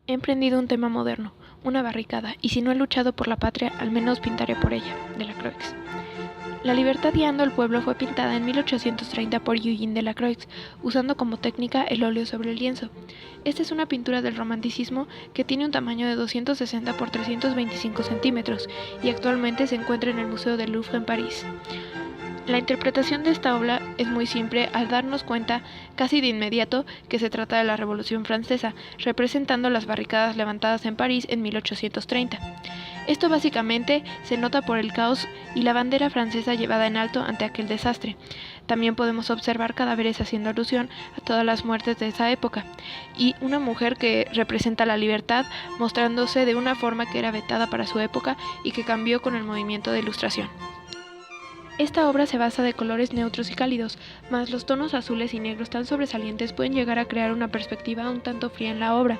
He emprendido un tema moderno, una barricada, y si no he luchado por la patria, al menos pintaré por ella, Delacroix. La libertad guiando al pueblo fue pintada en 1830 por Eugene Delacroix, usando como técnica el óleo sobre el lienzo. Esta es una pintura del romanticismo que tiene un tamaño de 260 por 325 centímetros y actualmente se encuentra en el Museo del Louvre en París. La interpretación de esta obra es muy simple al darnos cuenta casi de inmediato que se trata de la Revolución Francesa, representando las barricadas levantadas en París en 1830. Esto básicamente se nota por el caos y la bandera francesa llevada en alto ante aquel desastre. También podemos observar cadáveres haciendo alusión a todas las muertes de esa época, y una mujer que representa la libertad mostrándose de una forma que era vetada para su época y que cambió con el movimiento de Ilustración. Esta obra se basa de colores neutros y cálidos, mas los tonos azules y negros tan sobresalientes pueden llegar a crear una perspectiva un tanto fría en la obra.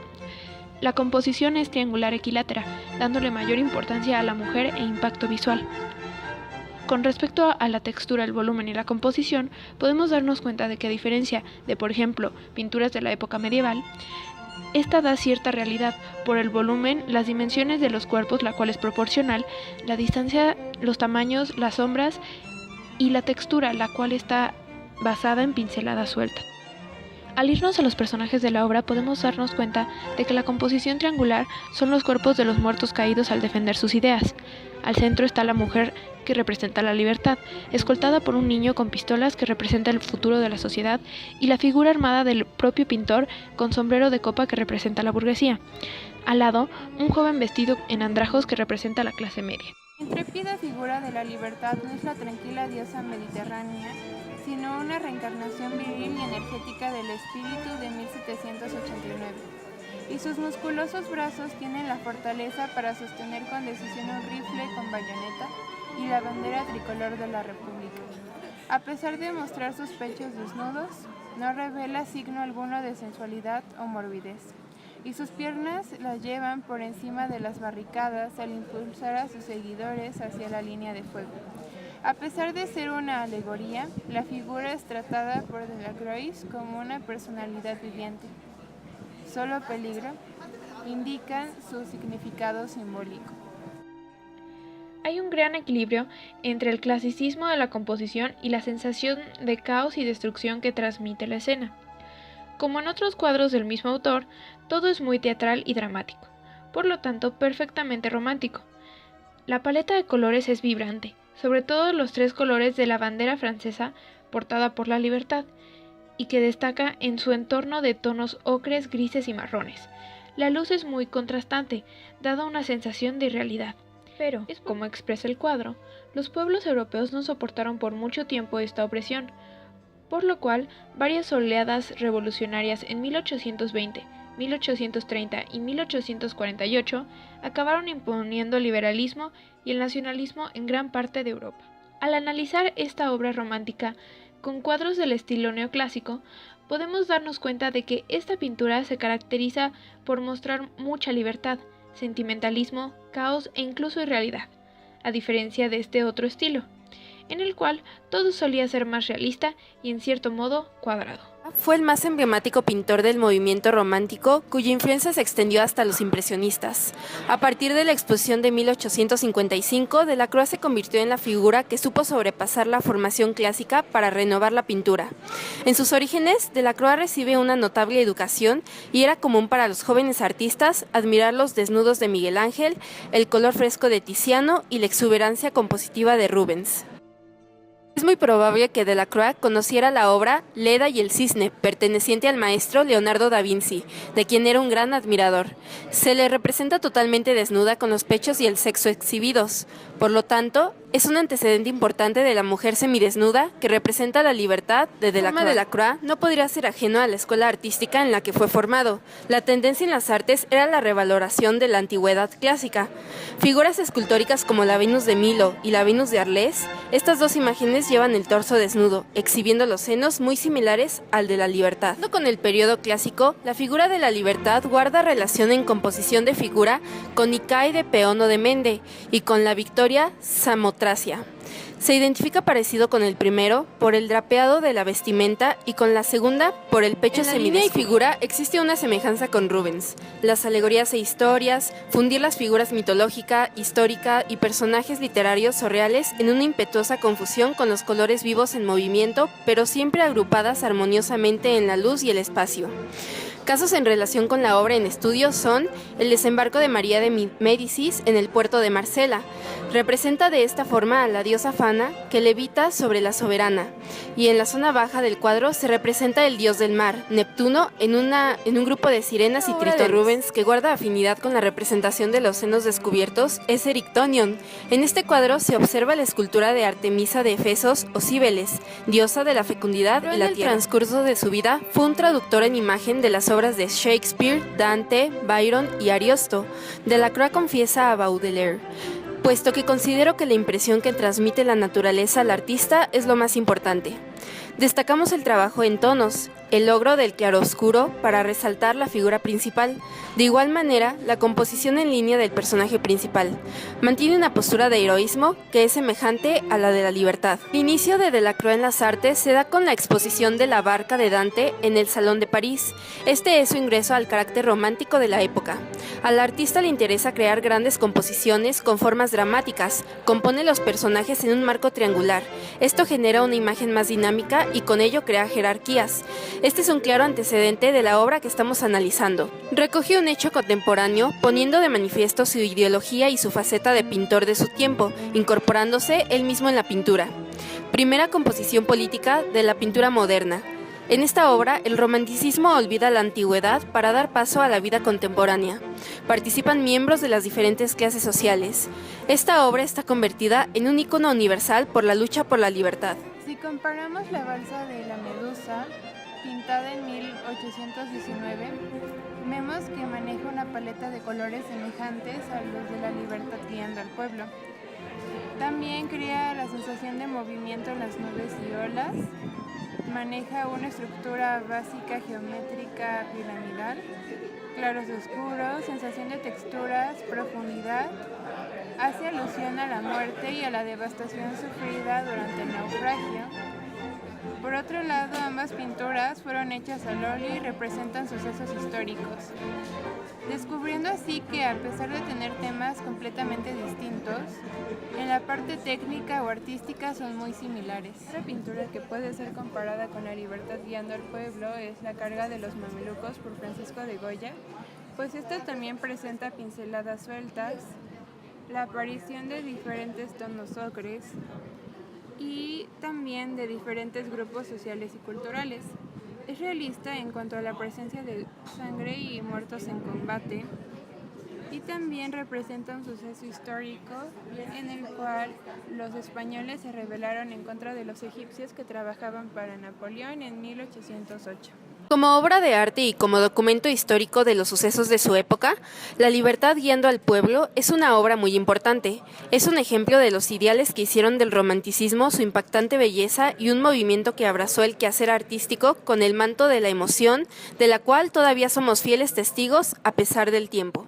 La composición es triangular equilátera, dándole mayor importancia a la mujer e impacto visual. Con respecto a la textura, el volumen y la composición, podemos darnos cuenta de que a diferencia de, por ejemplo, pinturas de la época medieval, esta da cierta realidad por el volumen, las dimensiones de los cuerpos, la cual es proporcional, la distancia, los tamaños, las sombras y la textura, la cual está basada en pinceladas sueltas. Al irnos a los personajes de la obra podemos darnos cuenta de que la composición triangular son los cuerpos de los muertos caídos al defender sus ideas. Al centro está la mujer que representa la libertad, escoltada por un niño con pistolas que representa el futuro de la sociedad y la figura armada del propio pintor con sombrero de copa que representa la burguesía. Al lado, un joven vestido en andrajos que representa la clase media. La intrépida figura de la libertad no es la tranquila diosa mediterránea, sino una reencarnación viril y energética del espíritu de 1789. Y sus musculosos brazos tienen la fortaleza para sostener con decisión un rifle con bayoneta y la bandera tricolor de la República. A pesar de mostrar sus pechos desnudos, no revela signo alguno de sensualidad o morbidez, y sus piernas las llevan por encima de las barricadas al impulsar a sus seguidores hacia la línea de fuego. A pesar de ser una alegoría, la figura es tratada por Delacroix como una personalidad viviente. Solo peligro indican su significado simbólico. Hay un gran equilibrio entre el clasicismo de la composición y la sensación de caos y destrucción que transmite la escena. Como en otros cuadros del mismo autor, todo es muy teatral y dramático, por lo tanto perfectamente romántico. La paleta de colores es vibrante, sobre todo los tres colores de la bandera francesa portada por la libertad, y que destaca en su entorno de tonos ocres, grises y marrones. La luz es muy contrastante, dando una sensación de irrealidad. Pero, como expresa el cuadro, los pueblos europeos no soportaron por mucho tiempo esta opresión, por lo cual varias oleadas revolucionarias en 1820, 1830 y 1848 acabaron imponiendo el liberalismo y el nacionalismo en gran parte de Europa. Al analizar esta obra romántica con cuadros del estilo neoclásico, podemos darnos cuenta de que esta pintura se caracteriza por mostrar mucha libertad, sentimentalismo, caos e incluso irrealidad, a diferencia de este otro estilo, en el cual todo solía ser más realista y en cierto modo cuadrado. Fue el más emblemático pintor del movimiento romántico, cuya influencia se extendió hasta los impresionistas. A partir de la exposición de 1855, Delacroix se convirtió en la figura que supo sobrepasar la formación clásica para renovar la pintura. En sus orígenes, Delacroix recibe una notable educación y era común para los jóvenes artistas admirar los desnudos de Miguel Ángel, el color fresco de Tiziano y la exuberancia compositiva de Rubens. Es muy probable que Delacroix conociera la obra Leda y el cisne, perteneciente al maestro Leonardo da Vinci, de quien era un gran admirador. Se le representa totalmente desnuda con los pechos y el sexo exhibidos. Por lo tanto, es un antecedente importante de la mujer semidesnuda que representa la libertad de Delacroix. Delacroix no podría ser ajeno a la escuela artística en la que fue formado. La tendencia en las artes era la revaloración de la antigüedad clásica. Figuras escultóricas como la Venus de Milo y la Venus de Arles, estas dos imágenes llevan el torso desnudo, exhibiendo los senos muy similares al de la libertad. Con el periodo clásico, la figura de la libertad guarda relación en composición de figura con Icae de Peón o de Mende y con la Victoria Samoteo Tracia. Se identifica parecido con el primero por el drapeado de la vestimenta y con la segunda por el pecho semidesnudo. En la línea y figura existe una semejanza con Rubens. Las alegorías e historias, fundir las figuras mitológica, histórica y personajes literarios o reales en una impetuosa confusión con los colores vivos en movimiento, pero siempre agrupadas armoniosamente en la luz y el espacio. Casos en relación con la obra en estudio son el desembarco de María de Médicis en el puerto de Marsella. Representa de esta forma a la diosa Fana que levita sobre la soberana, y en la zona baja del cuadro se representa el dios del mar, Neptuno, en un grupo de sirenas y tritones. De Rubens, que guarda afinidad con la representación de los senos descubiertos, es Erictonion. En este cuadro se observa la escultura de Artemisa de Efesos o Cíbeles, diosa de la fecundidad y la tierra. En el transcurso de su vida fue un traductor en imagen de las obras de Shakespeare, Dante, Byron y Ariosto. Delacroix confiesa a Baudelaire: puesto que considero que la impresión que transmite la naturaleza al artista es lo más importante. Destacamos el trabajo en tonos, el logro del claroscuro para resaltar la figura principal. De igual manera, la composición en línea del personaje principal mantiene una postura de heroísmo que es semejante a la de la libertad. El inicio de Delacroix en las artes se da con la exposición de la barca de Dante en el Salón de París. Este es su ingreso al carácter romántico de la época. Al artista le interesa crear grandes composiciones con formas dramáticas. Compone los personajes en un marco triangular. Esto genera una imagen más dinámica y con ello crea jerarquías. Este es un claro antecedente de la obra que estamos analizando. Recoge un hecho contemporáneo, poniendo de manifiesto su ideología y su faceta de pintor de su tiempo, incorporándose él mismo en la pintura. Primera composición política de la pintura moderna. En esta obra, el romanticismo olvida la antigüedad para dar paso a la vida contemporánea. Participan miembros de las diferentes clases sociales. Esta obra está convertida en un ícono universal por la lucha por la libertad. Si comparamos la balsa de la Medusa, pintada en 1819, vemos que maneja una paleta de colores semejantes a los de la libertad guiando al pueblo. También crea la sensación de movimiento en las nubes y olas, maneja una estructura básica geométrica piramidal, claros y oscuros, sensación de texturas, profundidad, hace alusión a la muerte y a la devastación sufrida durante el naufragio. Por otro lado, ambas pinturas fueron hechas al óleo y representan sucesos históricos, descubriendo así que, a pesar de tener temas completamente distintos, en la parte técnica o artística son muy similares. Otra pintura que puede ser comparada con La libertad guiando al pueblo es La carga de los mamelucos por Francisco de Goya, pues esta también presenta pinceladas sueltas, la aparición de diferentes tonos ocres y también de diferentes grupos sociales y culturales. Es realista en cuanto a la presencia de sangre y muertos en combate, y también representa un suceso histórico en el cual los españoles se rebelaron en contra de los egipcios que trabajaban para Napoleón en 1808. Como obra de arte y como documento histórico de los sucesos de su época, La libertad guiando al pueblo es una obra muy importante. Es un ejemplo de los ideales que hicieron del romanticismo su impactante belleza y un movimiento que abrazó el quehacer artístico con el manto de la emoción, de la cual todavía somos fieles testigos a pesar del tiempo.